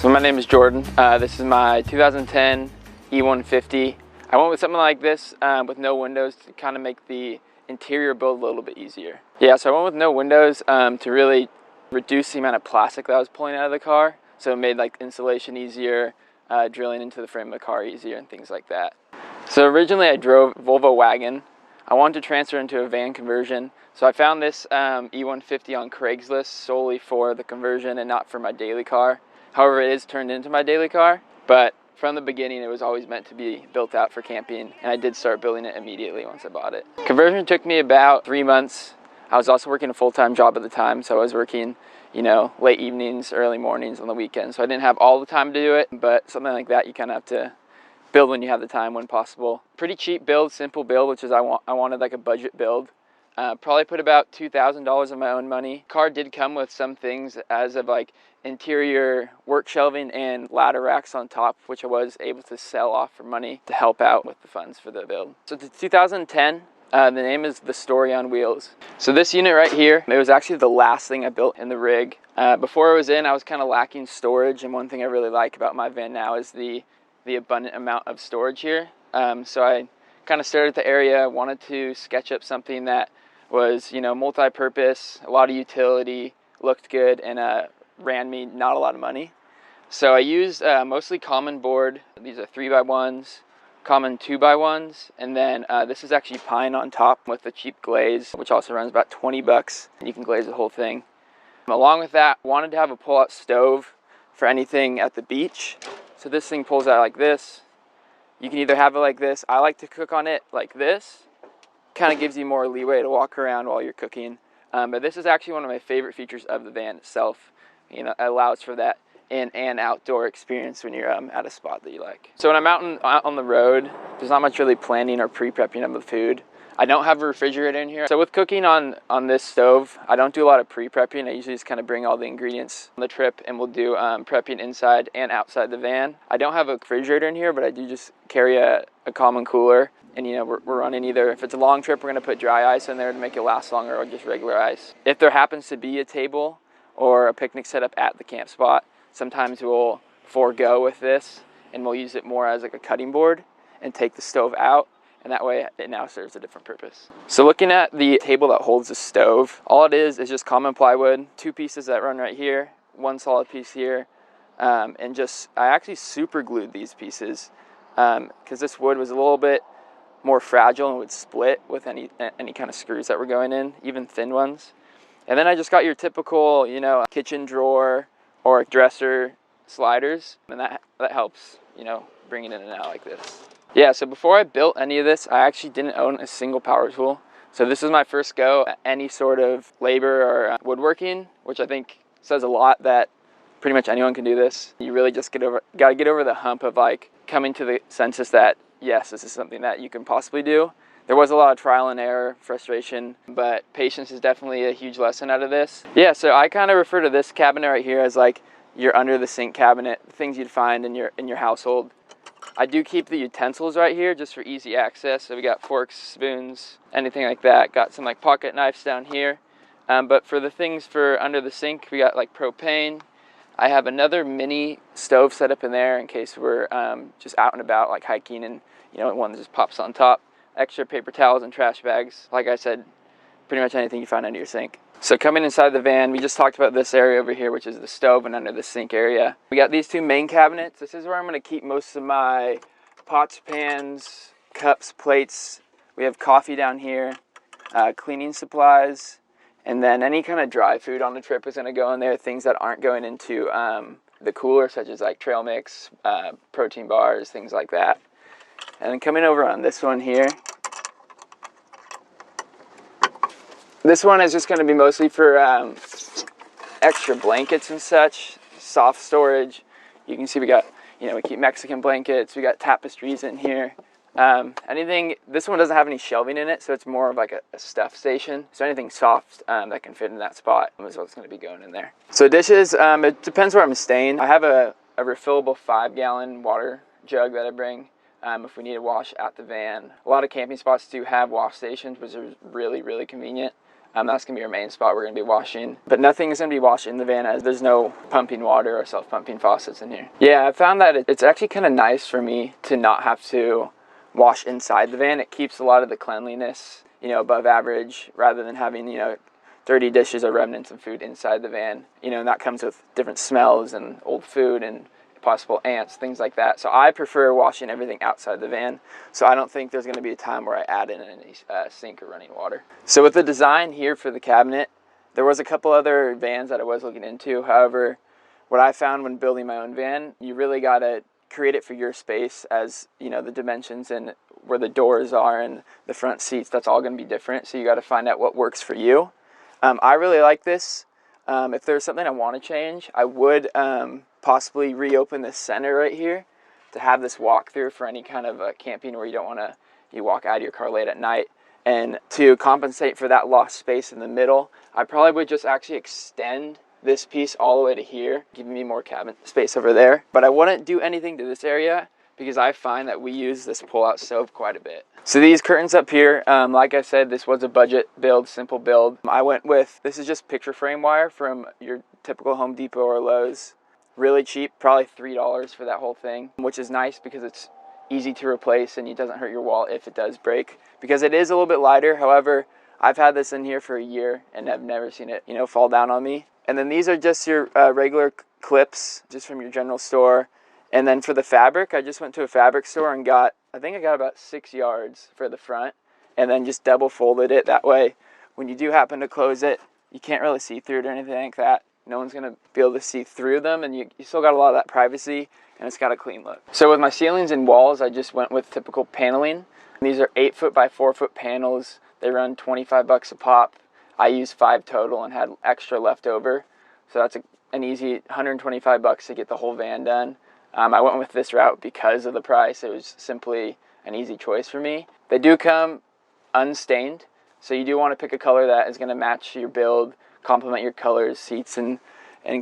So my name is Jordan. This is my 2010 E150. I went with something like this with no windows to kind of make the interior build a little bit easier. Yeah, so I went with no windows to really reduce the amount of plastic that I was pulling out of the car. So it made like insulation easier, drilling into the frame of the car easier and things like that. So originally I drove Volvo wagon. I wanted to transfer into a van conversion. So I found this E150 on Craigslist solely for the conversion and not for my daily car. However, it is turned into my daily car, but from the beginning it was always meant to be built out for camping, and I did start building it immediately once I bought it. Conversion took me about 3 months. I was also working a full-time job at the time, so I was working, you know, late evenings, early mornings on the weekends, so I didn't have all the time to do it, but something like that you kind of have to build when you have the time when possible. Pretty cheap build, simple build, which is I wanted like a budget build. Probably put about $2,000 of my own money. Car did come with some things as of like interior work shelving and ladder racks on top, which I was able to sell off for money to help out with the funds for the build. So the 2010, the name is the Story on Wheels. So this unit right here, it was actually the last thing I built in the rig. Before I was in, I was kind of lacking storage, and one thing I really like about my van now is the abundant amount of storage here. So I kind of stared at the area, wanted to sketch up something that was, you know, multi-purpose, a lot of utility, looked good, and ran me not a lot of money. So I used mostly common board. These are 3x1s, common 2x1s, and then this is actually pine on top with the cheap glaze, which also runs about 20 bucks, and you can glaze the whole thing. Along with that, wanted to have a pull-out stove for anything at the beach. So this thing pulls out like this. You can either have it like this. I like to cook on it like this. Kind of gives you more leeway to walk around while you're cooking. But this is actually one of my favorite features of the van itself. You know, it allows for that in and outdoor experience when you're at a spot that you like. So when I'm out on the road, there's not much really planning or pre-prepping of the food. I don't have a refrigerator in here. So with cooking on this stove, I don't do a lot of pre-prepping. I usually just kind of bring all the ingredients on the trip, and we'll do prepping inside and outside the van. I don't have a refrigerator in here, but I do just carry a common cooler. And you know, we're running either, if it's a long trip, we're gonna put dry ice in there to make it last longer, or just regular ice. If there happens to be a table or a picnic setup at the camp spot, sometimes we'll forego with this and we'll use it more as like a cutting board and take the stove out, and that way it now serves a different purpose. So looking at the table that holds the stove, all it is just common plywood, 2 pieces that run right here, 1 solid piece here, and just, I actually super glued these pieces because this wood was a little bit more fragile and would split with any kind of screws that were going in, even thin ones. And then I just got your typical, you know, kitchen drawer or dresser sliders, and that helps, you know, bring it in and out like this. Yeah, so before I built any of this, I actually didn't own a single power tool. So this is my first go at any sort of labor or woodworking, which I think says a lot that pretty much anyone can do this. You really just gotta get over the hump of like coming to the census that yes, this is something that you can possibly do. There was a lot of trial and error, frustration, but patience is definitely a huge lesson out of this. Yeah, so I kind of refer to this cabinet right here as like your under the sink cabinet, things you'd find in your household. I do keep the utensils right here just for easy access. So we got forks, spoons, anything like that. Got some like pocket knives down here. But for the things for under the sink, we got like propane. I have another mini stove set up in there in case we're just out and about, like hiking, and you know, one that just pops on top. Extra paper towels and trash bags. Like I said, pretty much anything you find under your sink. So coming inside the van, we just talked about this area over here, which is the stove and under the sink area. We got these 2 main cabinets. This is where I'm gonna keep most of my pots, pans, cups, plates. We have coffee down here, cleaning supplies, and then any kind of dry food on the trip is gonna go in there, things that aren't going into the cooler, such as like trail mix, protein bars, things like that. And then coming over on this one here, this one is just going to be mostly for extra blankets and such, soft storage. You can see we got, you know, we keep Mexican blankets, we got tapestries in here. Anything, this one doesn't have any shelving in it, so it's more of like a stuff station. So anything soft that can fit in that spot is what's going to be going in there. So dishes, it depends where I'm staying. I have a refillable 5-gallon water jug that I bring if we need to wash at the van. A lot of camping spots do have wash stations, which is really, really convenient. That's going to be our main spot we're going to be washing. But nothing is going to be washed in the van as there's no pumping water or self-pumping faucets in here. Yeah, I found that it's actually kind of nice for me to not have to wash inside the van. It keeps a lot of the cleanliness, above average, rather than having, dirty dishes or remnants of food inside the van. And that comes with different smells and old food and possible ants, things like that. So I prefer washing everything outside the van. So I don't think there's going to be a time where I add in any sink or running water. So with the design here for the cabinet, there was a couple other vans that I was looking into. However, what I found when building my own van, you really got to create it for your space, as the dimensions and where the doors are and the front seats, that's all going to be different. So you got to find out what works for you. I really like this. If there's something I want to change, I would possibly reopen this center right here to have this walk-through for any kind of camping where you don't want to walk out of your car late at night. And to compensate for that lost space in the middle, I probably would just actually extend this piece all the way to here, giving me more cabin space over there. But I wouldn't do anything to this area because I find that we use this pull-out stove quite a bit. So these curtains up here, like I said, this was a budget build, simple build. I went with, this is just picture frame wire from your typical Home Depot or Lowe's. Really cheap, probably $3 for that whole thing, which is nice because it's easy to replace and it doesn't hurt your wall if it does break. Because it is a little bit lighter, however, I've had this in here for a year and I've never seen it, fall down on me. And then these are just your regular clips, just from your general store. And then for the fabric, I just went to a fabric store and I think I got about 6 yards for the front, and then just double folded it. That way, when you do happen to close it, you can't really see through it or anything like that. No one's gonna be able to see through them, and you still got a lot of that privacy, and it's got a clean look. So with my ceilings and walls, I just went with typical paneling. These are 8-foot by 4-foot panels. They run 25 bucks a pop. I used 5 total and had extra left over. So that's an easy 125 bucks to get the whole van done. I went with this route because of the price. It was simply an easy choice for me. They do come unstained, so you do want to pick a color that is going to match your build, complement your colors, seats and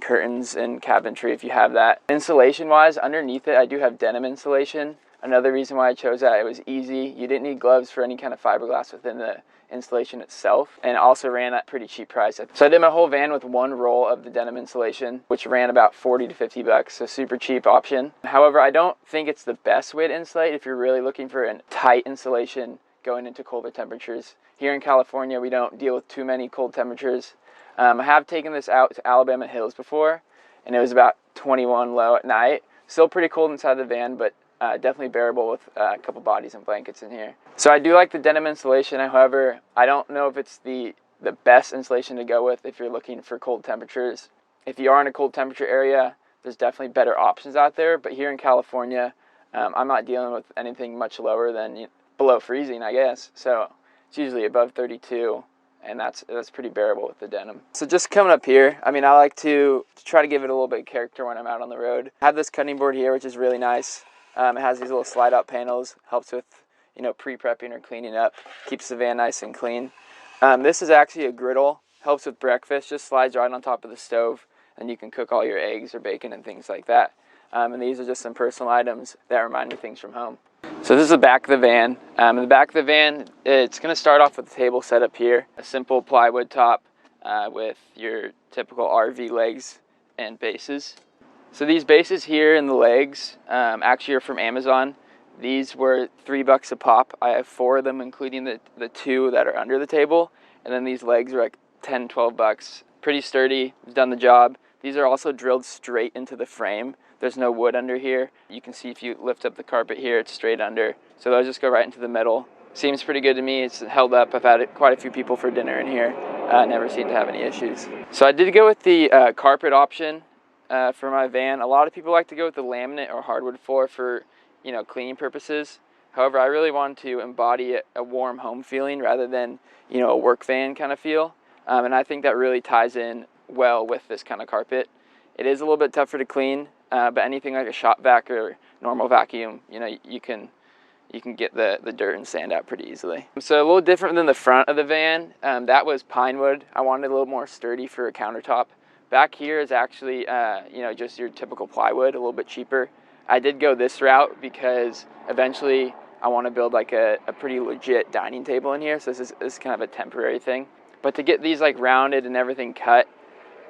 curtains and cabinetry if you have that. Insulation wise, underneath it I do have denim insulation. Another reason why I chose that, it was easy. You didn't need gloves for any kind of fiberglass within the installation itself, and also ran at a pretty cheap price. So I did my whole van with one roll of the denim insulation, which ran about 40 to 50 bucks, so super cheap option. However, I don't think it's the best way to insulate if you're really looking for a tight insulation going into colder temperatures. Here in California, we don't deal with too many cold temperatures. I have taken this out to Alabama Hills before, and it was about 21 low at night. Still pretty cold inside the van, but definitely bearable with a couple bodies and blankets in here. So I do like the denim insulation. However, I don't know if it's the best insulation to go with if you're looking for cold temperatures. If you are in a cold temperature area, there's definitely better options out there. But here in California, I'm not dealing with anything much lower than below freezing, I guess. So it's usually above 32. And that's pretty bearable with the denim. So just coming up here, I like to try to give it a little bit of character when I'm out on the road. I have this cutting board here, which is really nice. It has these little slide out panels, helps with pre-prepping or cleaning up, keeps the van nice and clean. This is actually a griddle, helps with breakfast, just slides right on top of the stove, and you can cook all your eggs or bacon and things like that. And these are just some personal items that remind me of things from home. So this is the back of the van. In the back of the van, it's going to start off with the table set up here. A simple plywood top with your typical RV legs and bases. So these bases here and the legs actually are from Amazon. These were $3 a pop. I have 4 of them, including the 2 that are under the table. And then these legs are like 10, 12 bucks. Pretty sturdy, done the job. These are also drilled straight into the frame. There's no wood under here. You can see if you lift up the carpet here, it's straight under. So those just go right into the middle. Seems pretty good to me. It's held up. I've had quite a few people for dinner in here. Never seemed to have any issues. So I did go with the carpet option for my van. A lot of people like to go with the laminate or hardwood floor for cleaning purposes. However, I really wanted to embody a warm home feeling rather than a work van kind of feel. And I think that really ties in well with this kind of carpet. It is a little bit tougher to clean, but anything like a shop vac or normal vacuum, you can get the dirt and sand out pretty easily. So a little different than the front of the van. That was pine wood. I wanted a little more sturdy for a countertop. Back here is actually just your typical plywood, a little bit cheaper. I did go this route because eventually I want to build like a pretty legit dining table in here. So this is kind of a temporary thing. But to get these like rounded and everything cut,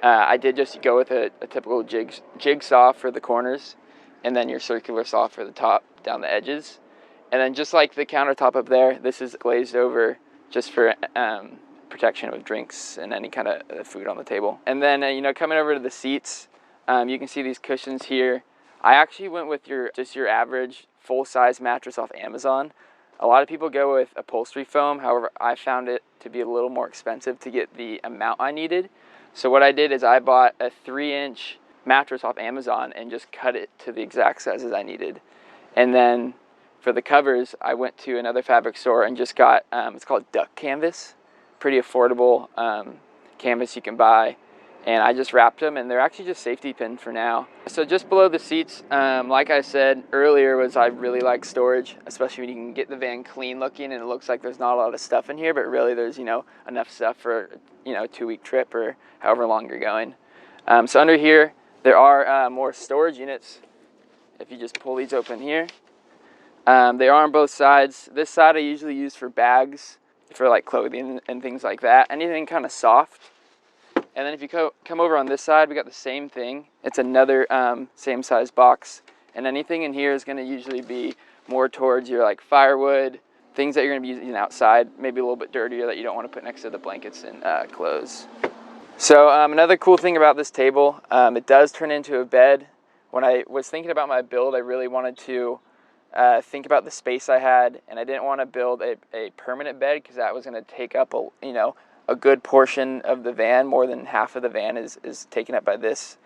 I did just go with a typical jigsaw for the corners, and then your circular saw for the top down the edges. And then just like the countertop up there, this is glazed over just for protection of drinks and any kind of food on the table. And then you know, coming over to the seats, you can see these cushions here. I actually went with your average full-size mattress off Amazon. A lot of people go with upholstery foam. However, I found it to be a little more expensive to get the amount I needed. So what I did is I bought a 3-inch mattress off Amazon and just cut it to the exact sizes I needed. And then for the covers, I went to another fabric store and just got, it's called duck canvas. Pretty affordable canvas you can buy. And I just wrapped them, and they're actually just safety pinned for now. So just below the seats, like I said earlier, I really like storage, especially when you can get the van clean looking and it looks like there's not a lot of stuff in here, but really there's, you know, enough stuff for, you know, a 2-week trip or however long you're going. So under here, there are more storage units. If you just pull these open here, they are on both sides. This side I usually use for bags, for like clothing and things like that, anything kind of soft. And then if you come over on this side, we got the same thing. It's another same size box. And anything in here is going to usually be more towards your like firewood, things that you're going to be using outside, maybe a little bit dirtier that you don't want to put next to the blankets and clothes. So another cool thing about this table, it does turn into a bed. When I was thinking about my build, I really wanted to think about the space I had, and I didn't want to build a permanent bed because that was going to take up a good portion of the van. More than half of the van is taken up by this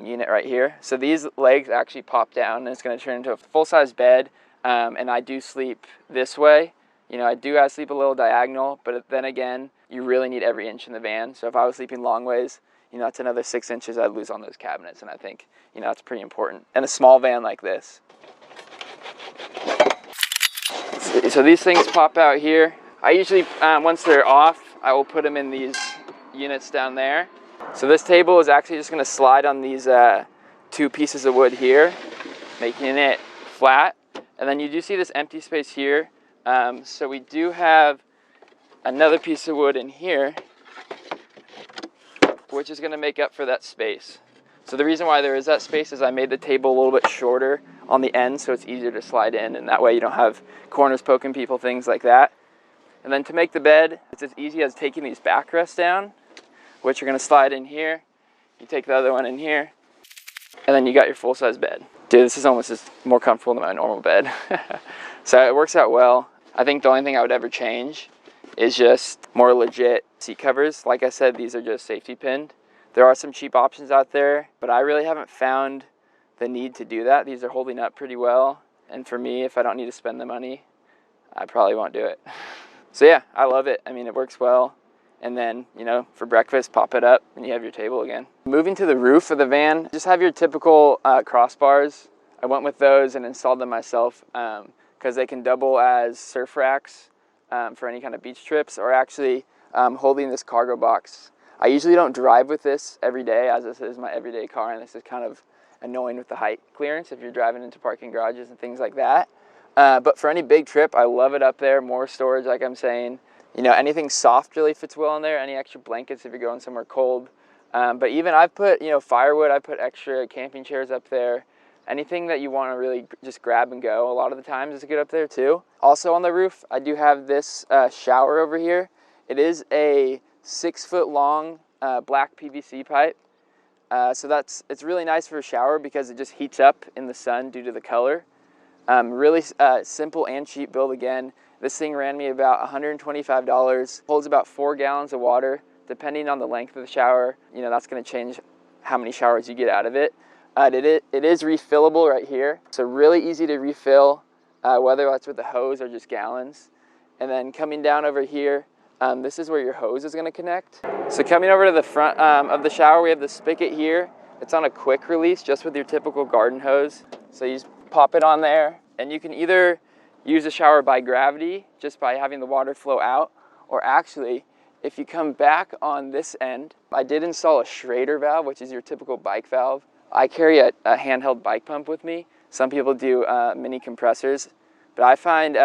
unit right here. So these legs actually pop down, and it's going to turn into a full-size bed. And I do sleep this way. You know, I do sleep a little diagonal, but then again, you really need every inch in the van. So if I was sleeping long ways, you know, that's another 6 inches I'd lose on those cabinets, and I think, you know, that's pretty important. And a small van like this. So these things pop out here. I usually, once they're off, I will put them in these units down there. So this table is actually just going to slide on these 2 pieces of wood here, making it flat. And then you do see this empty space here. So we do have another piece of wood in here, which is going to make up for that space. So the reason why there is that space is I made the table a little bit shorter on the end, so it's easier to slide in, and that way you don't have corners poking people, things like that. And then to make the bed, it's as easy as taking these backrests down, which are going to slide in here. You take the other one in here, and then you got your full-size bed. Dude, this is almost just more comfortable than my normal bed. So it works out well. I think the only thing I would ever change is just more legit seat covers. Like I said, these are just safety pinned. There are some cheap options out there, but I really haven't found the need to do that. These are holding up pretty well. And for me, if I don't need to spend the money, I probably won't do it. So yeah, I love it. I mean, it works well. And then, you know, for breakfast, pop it up and you have your table again. Moving to the roof of the van, just have your typical crossbars. I went with those and installed them myself because they can double as surf racks for any kind of beach trips, or actually holding this cargo box. I usually don't drive with this every day, as this is my everyday car, and this is kind of annoying with the height clearance if you're driving into parking garages and things like that. But for any big trip, I love it up there. More storage, like I'm saying. You know, anything soft really fits well in there. Any extra blankets if you're going somewhere cold. But even I've put, you know, firewood. I put extra camping chairs up there. Anything that you want to really just grab and go, a lot of the times is good up there too. Also on the roof, I do have this shower over here. It is a 6-foot long black PVC pipe. So it's really nice for a shower because it just heats up in the sun due to the color. Really simple and cheap build again. This thing ran me about $125. Holds about 4 gallons of water. Depending on the length of the shower, you know, that's going to change how many showers you get out of it. It is refillable right here. So really easy to refill, whether that's with a hose or just gallons. And then coming down over here, this is where your hose is going to connect. So coming over to the front of the shower, we have the spigot here. It's on a quick release, just with your typical garden hose. So you just pop it on there, and you can either use the shower by gravity, just by having the water flow out, or actually, if you come back on this end, I did install a Schrader valve, which is your typical bike valve. I carry a handheld bike pump with me. Some people do mini compressors, but I find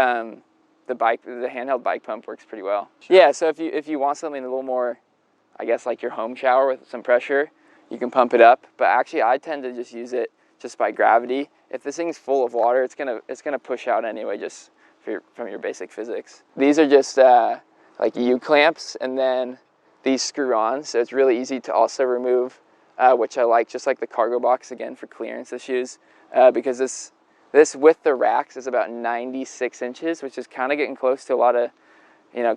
the handheld bike pump works pretty well. Yeah, so if you want something a little more, I guess like your home shower with some pressure, you can pump it up. But actually, I tend to just use it just by gravity. If this thing's full of water, it's gonna push out anyway, just from your basic physics. These are just like U-clamps, and then these screw on, so it's really easy to also remove, which I like, just like the cargo box, again, for clearance issues, because this with the racks is about 96 inches, which is kind of getting close to a lot of,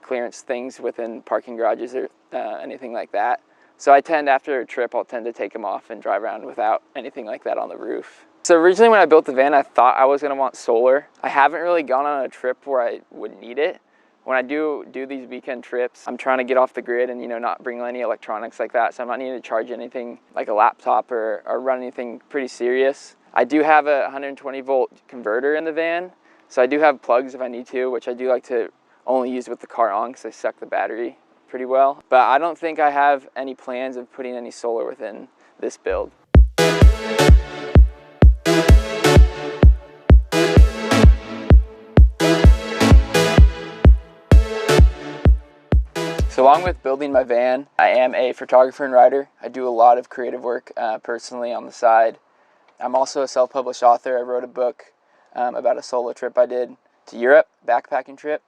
clearance things within parking garages or anything like that. So I tend, after a trip, I'll tend to take them off and drive around without anything like that on the roof. So originally when I built the van, I thought I was gonna want solar. I haven't really gone on a trip where I would need it. When I do these weekend trips, I'm trying to get off the grid and not bring any electronics like that, so I'm not needing to charge anything like a laptop or run anything pretty serious. I do have a 120 volt converter in the van, so I do have plugs if I need to, which I do like to only use with the car on because they suck the battery pretty well. But I don't think I have any plans of putting any solar within this build. So along with building my van, I am a photographer and writer. I do a lot of creative work personally on the side. I'm also a self-published author. I wrote a book about a solo trip I did to Europe, backpacking trip.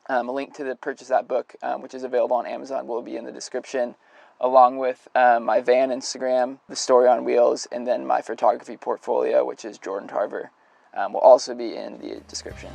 A link to purchase that book, which is available on Amazon, will be in the description, along with my van Instagram, the story on wheels, and then my photography portfolio, which is Jordan Tarver, will also be in the description.